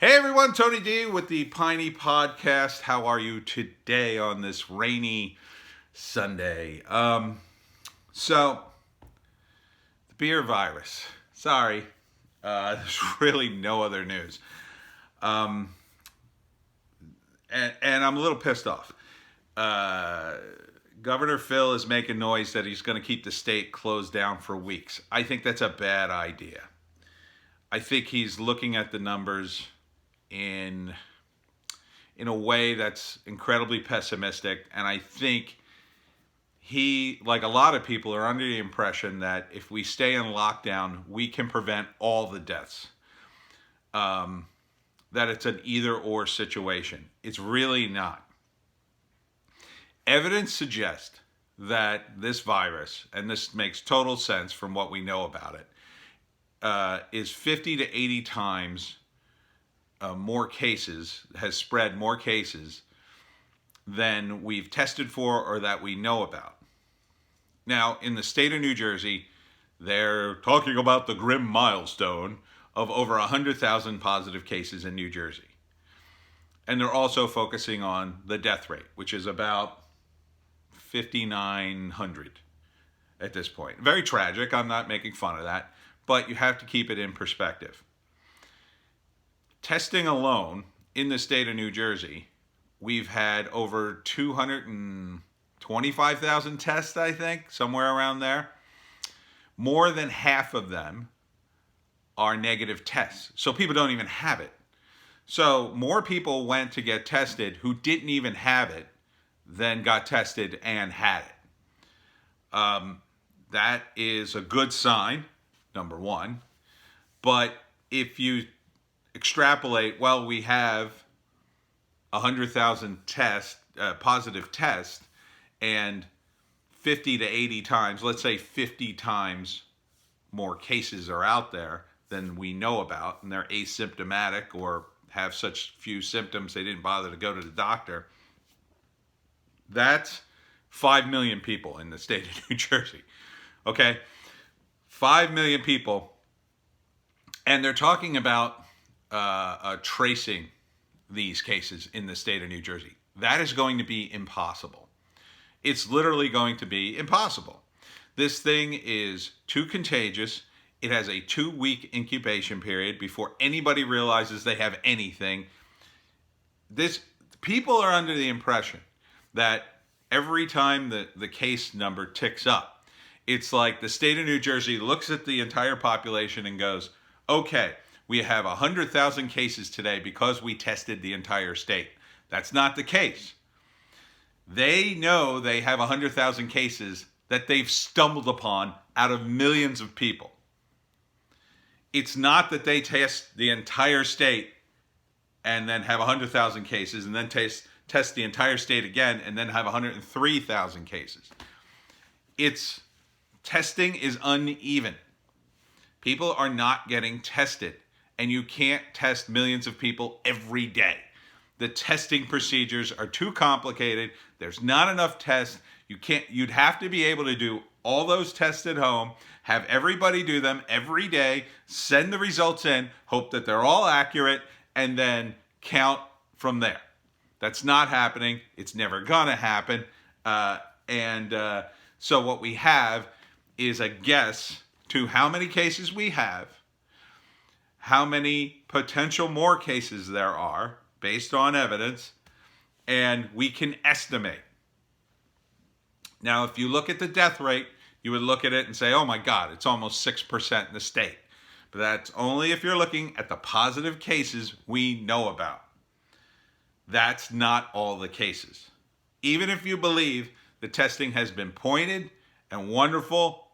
Hey everyone, Tony D with the Piney podcast. How are you today on this rainy Sunday? So the beer virus. Sorry, there's really no other news, and I'm a little pissed off. Governor Phil is making noise that he's going to keep the state closed down for weeks. I think that's a bad idea. I think he's looking at the numbers in a way that's incredibly pessimistic, and I think he, like a lot of people, are under the impression that if we stay in lockdown, we can prevent all the deaths. That it's an either-or situation. It's really not. Evidence suggests that this virus, and this makes total sense from what we know about it, is 50 to 80 times more cases, has spread more cases than we've tested for or that we know about. Now, in the state of New Jersey, they're talking about the grim milestone of over 100,000 positive cases in New Jersey. And they're also focusing on the death rate, which is about 5,900 at this point. Very tragic. I'm not making fun of that, but you have to keep it in perspective. Testing alone in the state of New Jersey, we've had over 225,000 tests, I think, somewhere around there. More than half of them are negative tests. So people don't even have it. So more people went to get tested who didn't even have it than got tested and had it. That is a good sign, number one. But if you extrapolate, well, we have 100,000 positive tests, and 50 to 80 times, let's say 50 times more cases are out there than we know about, and they're asymptomatic or have such few symptoms they didn't bother to go to the doctor. That's 5 million people in the state of New Jersey. Okay? 5 million people. And they're talking about tracing these cases in the state of New Jersey. That is going to be impossible. It's literally going to be impossible. This thing is too contagious. It has a 2-week incubation period before anybody realizes they have anything. People are under the impression that every time the case number ticks up, it's like the state of New Jersey looks at the entire population and goes, okay, we have 100,000 cases today because we tested the entire state. That's not the case. They know they have 100,000 cases that they've stumbled upon out of millions of people. It's not that they test the entire state and then have 100,000 cases and then test the entire state again and then have 103,000 cases. Testing is uneven. People are not getting tested, and you can't test millions of people every day. The testing procedures are too complicated. There's not enough tests. You'd have to be able to do all those tests at home, have everybody do them every day, send the results in, hope that they're all accurate, and then count from there. That's not happening. It's never gonna happen. So what we have is a guess to how many cases we have, how many potential more cases there are based on evidence, and we can estimate. Now, if you look at the death rate, you would look at it and say, oh my God, it's almost 6% in the state. But that's only if you're looking at the positive cases we know about. That's not all the cases. Even if you believe the testing has been pointed and wonderful,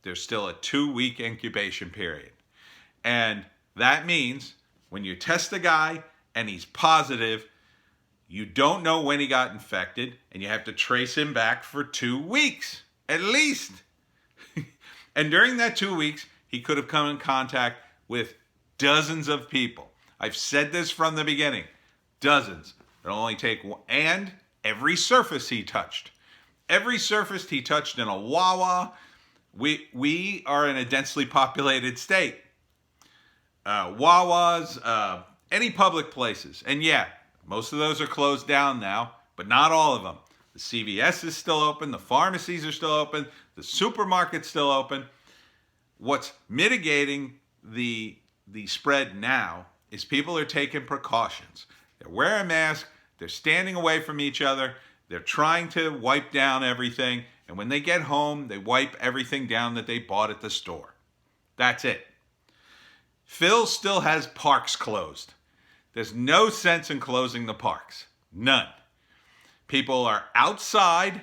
there's still a 2-week incubation period. And that means when you test a guy and he's positive, you don't know when he got infected, and you have to trace him back for 2 weeks, at least. And during that 2 weeks, he could have come in contact with dozens of people. I've said this from the beginning. Dozens. It'll only take one. And every surface he touched. Every surface he touched in a Wawa. We are in a densely populated state. Wawas, any public places. And yeah, most of those are closed down now, but not all of them. The CVS is still open, the pharmacies are still open, the supermarket's still open. What's mitigating the spread now is people are taking precautions. They're wearing masks, they're standing away from each other, they're trying to wipe down everything, and when they get home, they wipe everything down that they bought at the store. That's it. Phil still has parks closed. There's no sense in closing the parks. None. People are outside,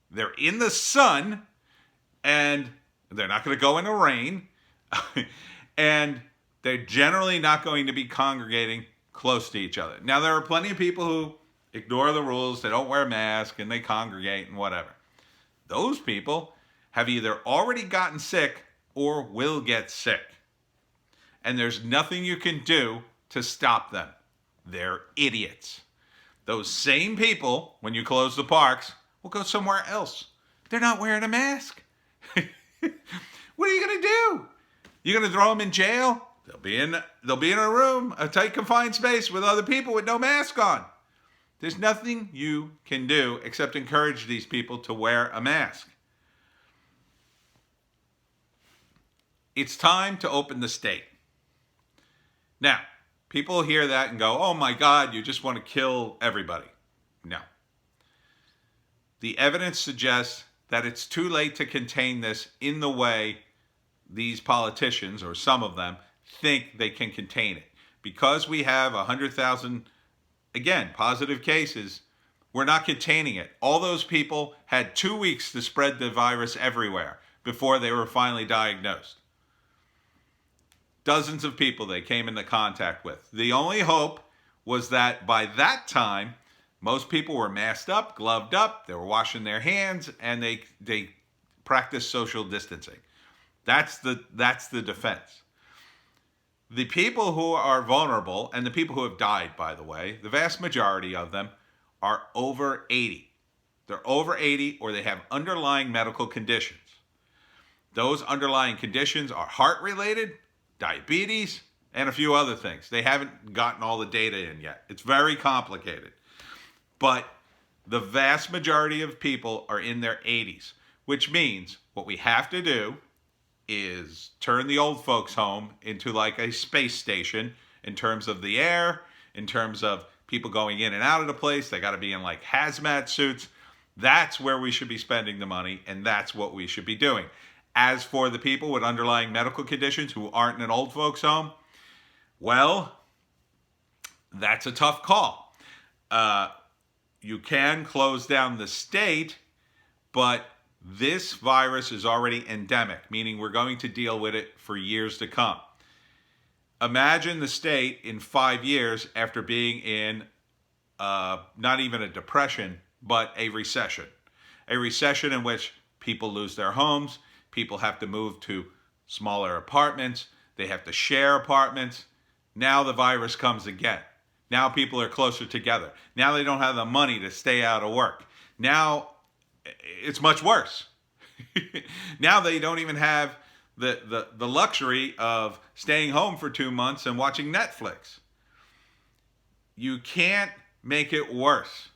they're in the sun, and they're not going to go in the rain, and they're generally not going to be congregating close to each other. Now, there are plenty of people who ignore the rules, they don't wear masks, and they congregate and whatever. Those people have either already gotten sick or will get sick. And there's nothing you can do to stop them. They're idiots. Those same people, when you close the parks, will go somewhere else. They're not wearing a mask. What are you going to do? You're going to throw them in jail? They'll be in a room, a tight confined space with other people with no mask on. There's nothing you can do except encourage these people to wear a mask. It's time to open the state. Now, people hear that and go, oh my God, you just want to kill everybody. No. The evidence suggests that it's too late to contain this in the way these politicians, or some of them, think they can contain it. Because we have 100,000, again, positive cases, we're not containing it. All those people had 2 weeks to spread the virus everywhere before they were finally diagnosed. Dozens of people they came into contact with. The only hope was that by that time, most people were masked up, gloved up, they were washing their hands, and they practiced social distancing. That's the defense. The people who are vulnerable, and the people who have died, by the way, the vast majority of them are over 80. They're over 80 or they have underlying medical conditions. Those underlying conditions are heart-related, diabetes, and a few other things. They haven't gotten all the data in yet. It's very complicated. But the vast majority of people are in their 80s, which means what we have to do is turn the old folks home into like a space station in terms of the air, in terms of people going in and out of the place. They got to be in like hazmat suits. That's where we should be spending the money, and that's what we should be doing. As for the people with underlying medical conditions who aren't in an old folks home, well, that's a tough call. You can close down the state, but this virus is already endemic, meaning we're going to deal with it for years to come. Imagine the state in 5 years after being in not even a depression, but a recession. A recession in which people lose their homes, people have to move to smaller apartments, they have to share apartments. Now the virus comes again. Now people are closer together. Now they don't have the money to stay out of work. Now it's much worse. Now they don't even have the luxury of staying home for 2 months and watching Netflix. You can't make it worse.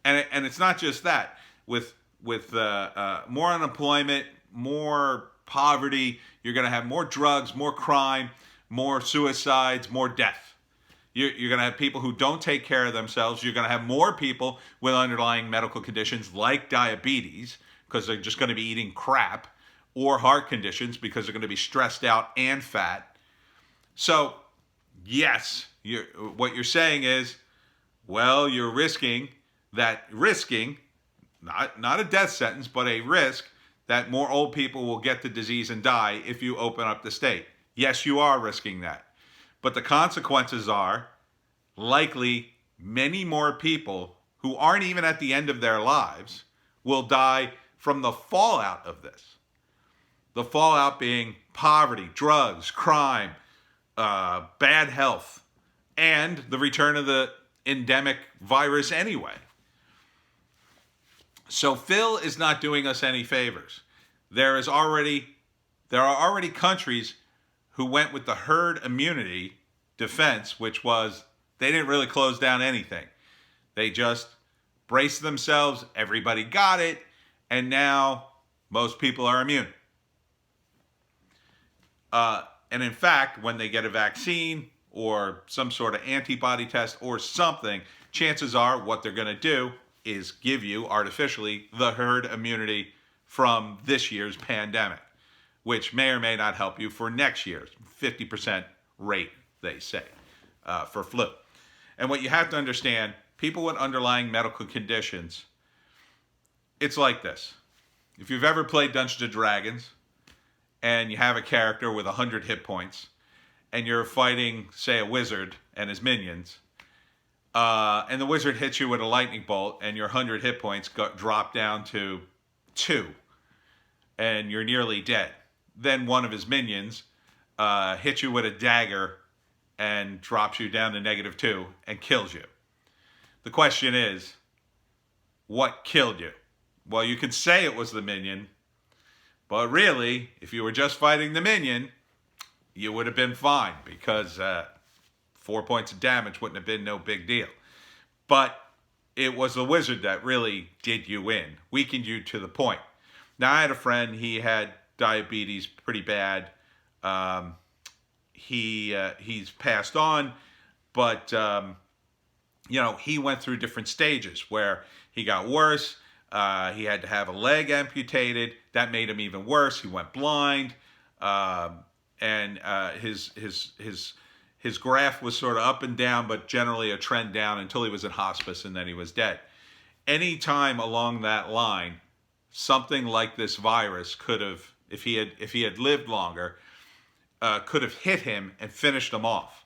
And it's not just that. With more unemployment, more poverty, you're going to have more drugs, more crime, more suicides, more death. You're going to have people who don't take care of themselves. You're going to have more people with underlying medical conditions like diabetes because they're just going to be eating crap, or heart conditions because they're going to be stressed out and fat. So, yes, what you're saying is, well, you're risking, not a death sentence, but a risk that more old people will get the disease and die if you open up the state. Yes, you are risking that. But the consequences are likely many more people who aren't even at the end of their lives will die from the fallout of this. The fallout being poverty, drugs, crime, bad health, and the return of the endemic virus anyway. So Phil is not doing us any favors. There are already countries who went with the herd immunity defense, which was They didn't really close down anything. They just braced themselves. Everybody got it. And now most people are immune. And in fact, when they get a vaccine or some sort of antibody test or something, chances are what they're going to do is give you artificially the herd immunity from this year's pandemic, which may or may not help you for next year's 50% rate, they say, for flu. And what you have to understand, people with underlying medical conditions, it's like this. If you've ever played Dungeons and Dragons and you have a character with 100 hit points and you're fighting, say, a wizard and his minions, and the wizard hits you with a lightning bolt and your 100 hit points drop down to 2 and you're nearly dead. Then one of his minions hits you with a dagger and drops you down to -2 and kills you. The question is, what killed you? Well, you can say it was the minion, but really, if you were just fighting the minion, you would have been fine because 4 points of damage wouldn't have been no big deal. But it was the wizard that really did you in, weakened you to the point. Now, I had a friend, he had diabetes pretty bad. He's passed on, but he went through different stages where he got worse. He had to have a leg amputated. That made him even worse. He went blind, and his graph was sort of up and down, but generally a trend down until he was in hospice, and then he was dead. Any time along that line, something like this virus could have, if he had lived longer, could have hit him and finished him off.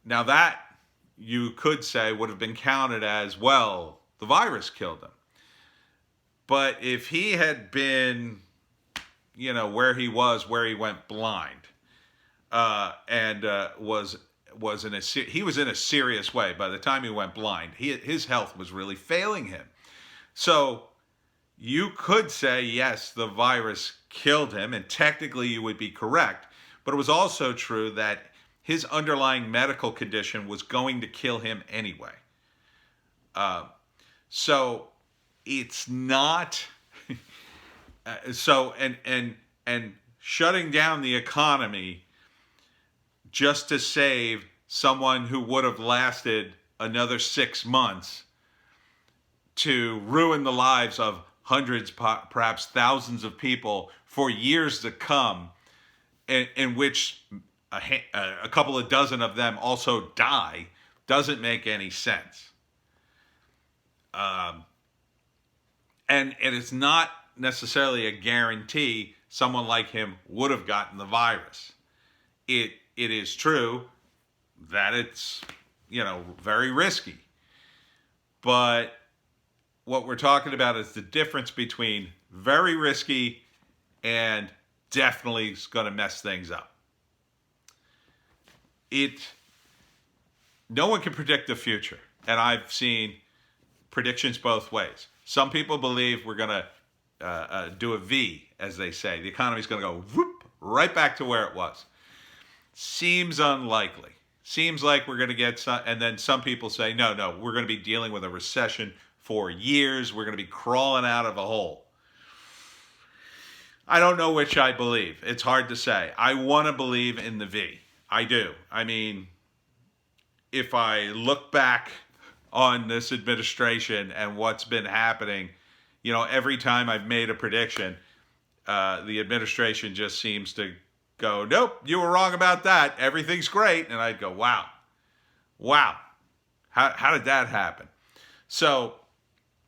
Now that, you could say, would have been counted as, well, the virus killed him. But if he had been, where he went blind, and was in a serious way. By the time he went blind, his health was really failing him. So you could say, yes, the virus killed him, and technically you would be correct. But it was also true that his underlying medical condition was going to kill him anyway. So it's not and shutting down the economy just to save someone who would have lasted another 6 months, to ruin the lives of hundreds, perhaps thousands of people for years to come, in which a couple of dozen of them also die, doesn't make any sense. And it's not necessarily a guarantee someone like him would have gotten the virus. It is true that it's, very risky. But what we're talking about is the difference between very risky and definitely is going to mess things up. No one can predict the future. And I've seen predictions both ways. Some people believe we're going to do a V, as they say. The economy's going to go whoop, right back to where it was. Seems unlikely. Seems like we're going to get some, and then some people say, no, we're going to be dealing with a recession for years. We're going to be crawling out of a hole. I don't know which I believe. It's hard to say. I want to believe in the V. I do. I mean, if I look back on this administration and what's been happening, every time I've made a prediction, the administration just seems to go, nope, you were wrong about that. Everything's great. And I'd go, wow. How did that happen? So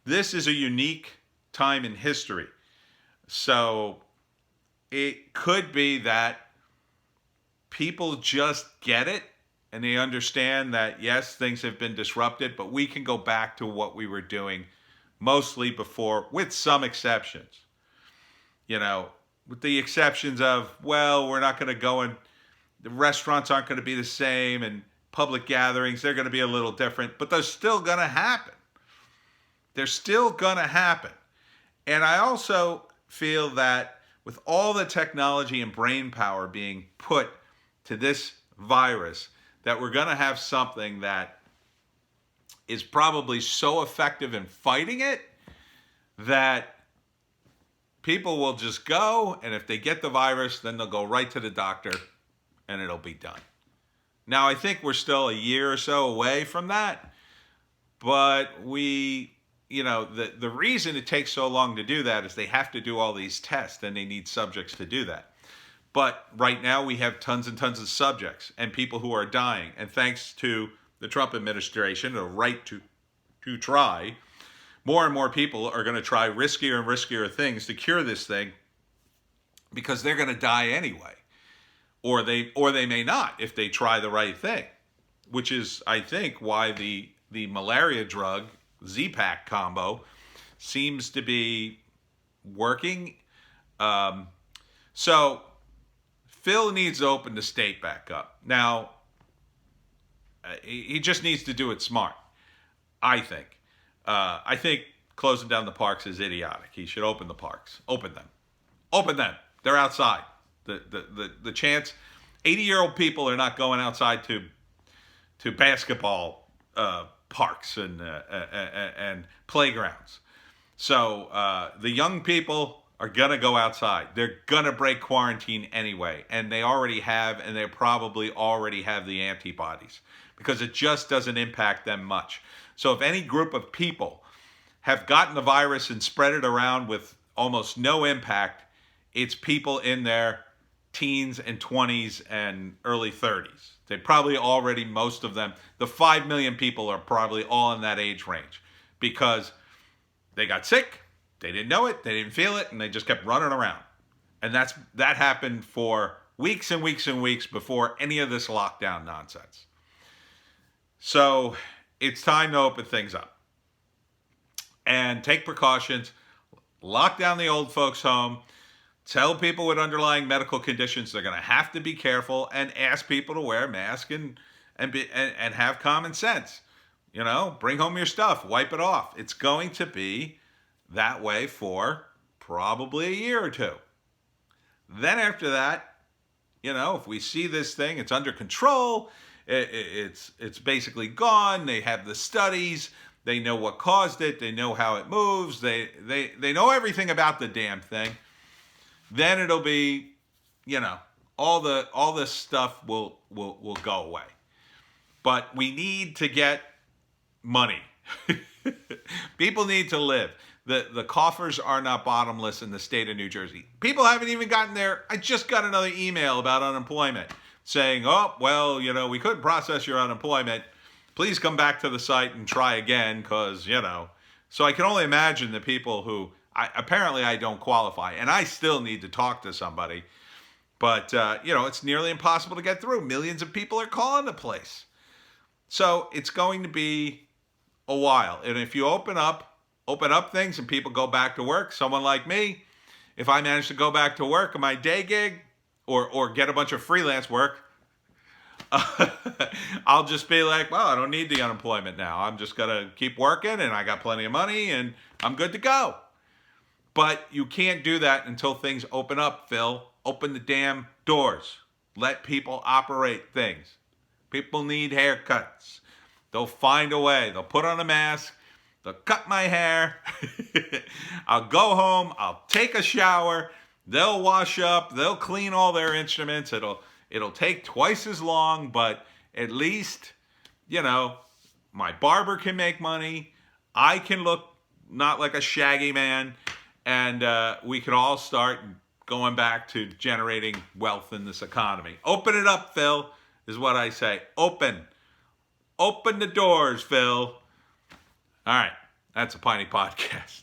this is a unique time in history. So it could be that people just get it and they understand that, yes, things have been disrupted, but we can go back to what we were doing mostly before, with some exceptions. With the exceptions of, well, we're not going to go in, the restaurants aren't going to be the same, and public gatherings, they're going to be a little different, but they're still going to happen. They're still going to happen. And I also feel that with all the technology and brain power being put to this virus, that we're going to have something that is probably so effective in fighting it that people will just go, and if they get the virus, then they'll go right to the doctor and it'll be done. Now, I think we're still a year or so away from that, but the reason it takes so long to do that is they have to do all these tests and they need subjects to do that. But right now we have tons and tons of subjects and people who are dying. And thanks to the Trump administration, the right to try, more and more people are going to try riskier and riskier things to cure this thing because they're going to die anyway. Or they may not if they try the right thing, which is, I think, why the malaria drug, Z-Pack combo, seems to be working. So Phil needs to open the state back up. Now, he just needs to do it smart, I think. I think closing down the parks is idiotic. He should open the parks. Open them. Open them. They're outside. The chance, 80-year-old people are not going outside to basketball parks and playgrounds. So the young people are going to go outside. They're going to break quarantine anyway. And they already have, and they probably already have the antibodies because it just doesn't impact them much. So if any group of people have gotten the virus and spread it around with almost no impact, it's people in their teens and 20s and early 30s. They probably already, most of them, the 5 million people are probably all in that age range because they got sick, they didn't know it, they didn't feel it, and they just kept running around. And that happened for weeks and weeks and weeks before any of this lockdown nonsense. So it's time to open things up and take precautions, lock down the old folks' home, tell people with underlying medical conditions they're going to have to be careful, and ask people to wear a mask and have common sense. Bring home your stuff, wipe it off. It's going to be that way for probably a year or two. Then after that, if we see this thing, it's under control, it's basically gone. They have the studies. They know what caused it. They know how it moves. They know everything about the damn thing. Then it'll be, all this stuff will go away. But we need to get money. People need to live. The coffers are not bottomless in the state of New Jersey. People haven't even gotten there. I just got another email about unemployment saying, oh, well, we couldn't process your unemployment. Please come back to the site and try again because, So I can only imagine the people who, apparently I don't qualify, and I still need to talk to somebody. But, it's nearly impossible to get through. Millions of people are calling the place. So it's going to be a while. And if you open up things and people go back to work, someone like me, if I manage to go back to work in my day gig or get a bunch of freelance work, I'll just be like, well, I don't need the unemployment now. I'm just going to keep working and I got plenty of money and I'm good to go. But you can't do that until things open up, Phil. Open the damn doors. Let people operate things. People need haircuts. They'll find a way. They'll put on a mask. They'll cut my hair. I'll go home. I'll take a shower. They'll wash up. They'll clean all their instruments. It'll take twice as long, but at least, my barber can make money. I can look not like a shaggy man. And we can all start going back to generating wealth in this economy. Open it up, Phil, is what I say. Open the doors, Phil. All right, that's a Piney podcast.